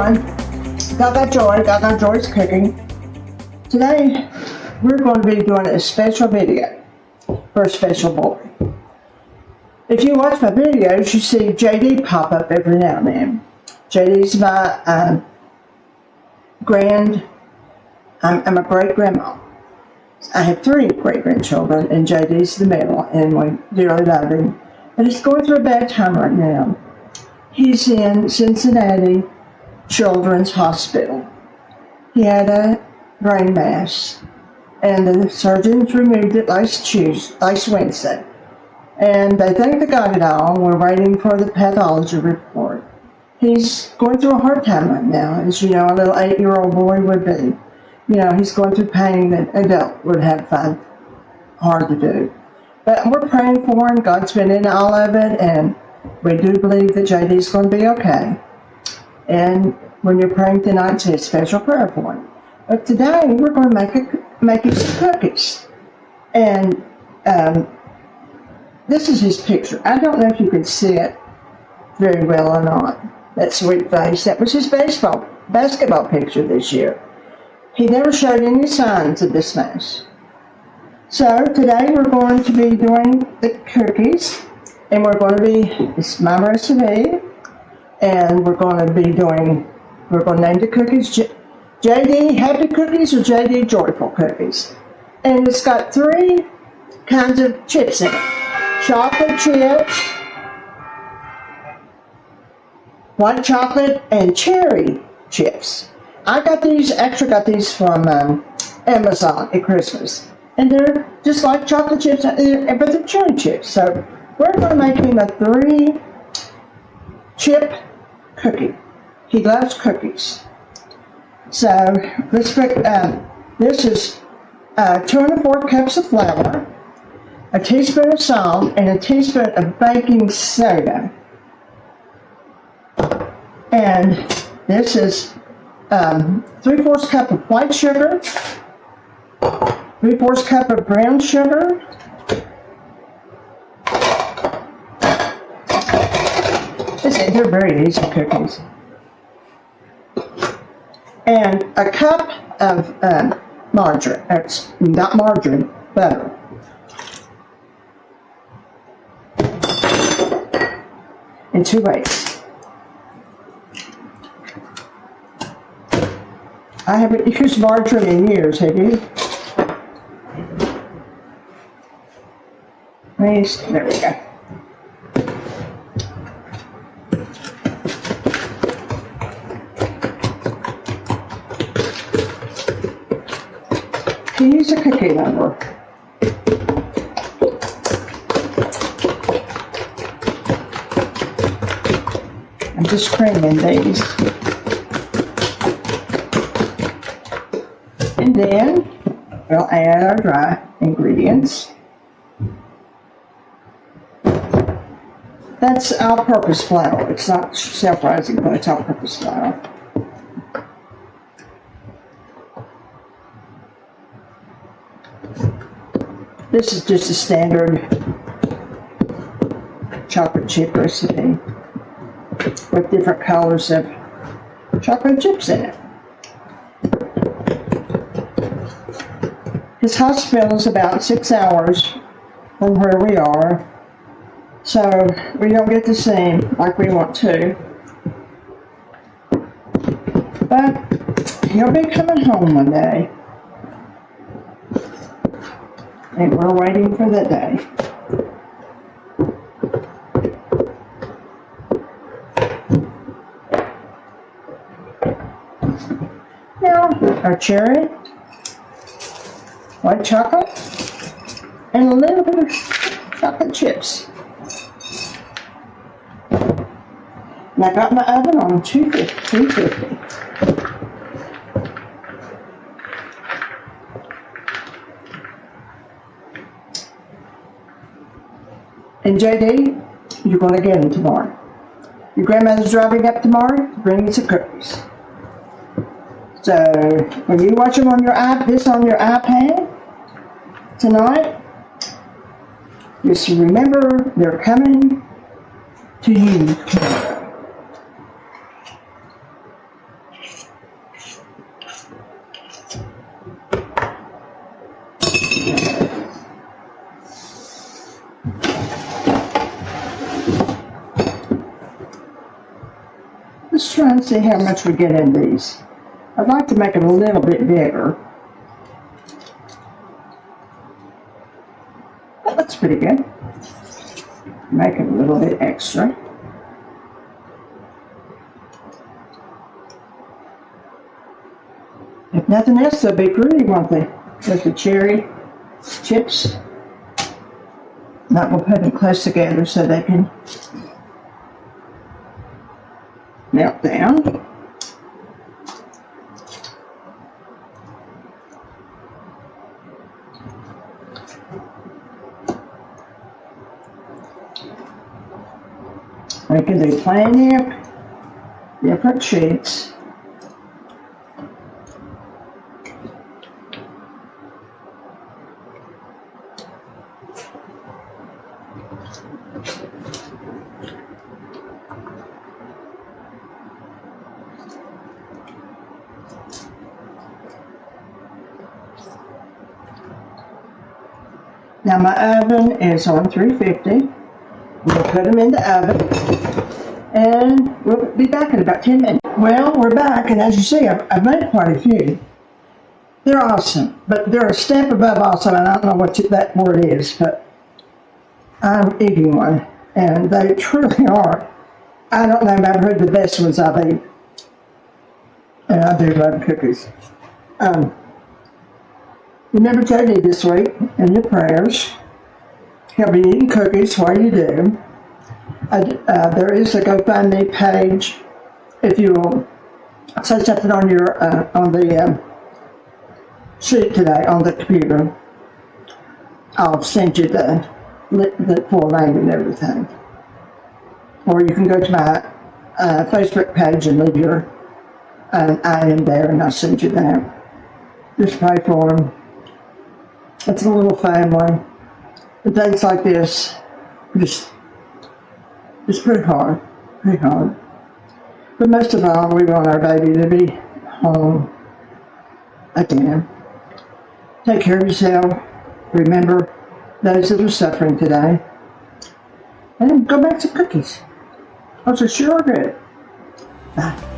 everyone. Gaga Joy's cooking. Today, we're going to be doing a special video for a special boy. If you watch my videos, you see JD pop up every now and then. JD's my I'm a great-grandma. I have 3 great-grandchildren, and JD's the middle, and we dearly love him. But he's going through a bad time right now. He's in Cincinnati Children's Hospital. He had a brain mass, and the surgeons removed it last Wednesday. And they think they got it all. We're waiting for the pathology report. He's going through a hard time right now, as you know, a little 8-year-old boy would be. You know, he's going through pain that an adult would have find hard to do. But we're praying for him. God's been in all of it, and we do believe that JD's going to be okay. And when you're praying tonight, say a special prayer for him. But today, we're going to make him some cookies. And this is his picture. I don't know if you can see it very well or not. That sweet face. That was his basketball picture this year. He never showed any signs of this mess. So today we're going to be doing the cookies, and it's my recipe, and we're going to name the cookies JD Happy Cookies or JD Joyful Cookies. And it's got 3 kinds of chips in it. Chocolate chips, white chocolate, and cherry chips. I got these from Amazon at Christmas. And they're just like chocolate chips, but they're cherry chips. So we're going to make him a 3-chip cookie. He loves cookies. So let's put, this is 2 1/4 cups of flour, a teaspoon of salt, and a teaspoon of baking soda. And this is 3/4 cup of white sugar, 3/4 cup of brown sugar, they're very easy cookies, and a cup of margarine. It's not margarine, butter. And 2 eggs. I haven't used margarine in years, have you? There we go. He's a cookie lover. I'm just creaming these. And then we'll add our dry ingredients. That's all-purpose flour. It's not self-rising, but it's all-purpose flour. This is just a standard chocolate chip recipe with different colors of chocolate chips in it. This hospital is about 6 hours from where we are, so we don't get to see him like we want to. But he'll be coming home one day, and we're waiting for that day. Now, our cherry, white chocolate, and a little bit of chocolate chips. And I got my oven on 250. And JD, you're going to get them tomorrow. Your grandmother's driving up tomorrow to bring you some cookies. So when you watch them on your iPad tonight, just remember they're coming to you tomorrow. try and see how much we get in these. I'd like to make it a little bit bigger. That looks pretty good. Make it a little bit extra. If nothing else, they'll be pretty, won't they? With the cherry chips. Now we'll put them close together so they can melt down. We can do plenty of different sheets. Now my oven is on 350. We'll put them in the oven and we'll be back in about 10 minutes. Well, we're back, and as you see, I've made quite a few. They're awesome, but they're a step above awesome, and I don't know what that word is, but I'm eating one, and they truly are. I don't know if I've heard the best ones I've eaten, and I do love cookies. Remember JD this week in your prayers. He'll be eating cookies while you do. There is a GoFundMe page. If you will say something on your on the sheet today on the computer, I'll send you the full name and everything. Or you can go to my Facebook page and leave your item there, and I'll send you that. Just pray for them. It's a little family. And things like this, it's pretty hard, But most of all, we want our baby to be home again. Take care of yourself. Remember those that are suffering today. And go back to cookies. Those are sure good. Bye.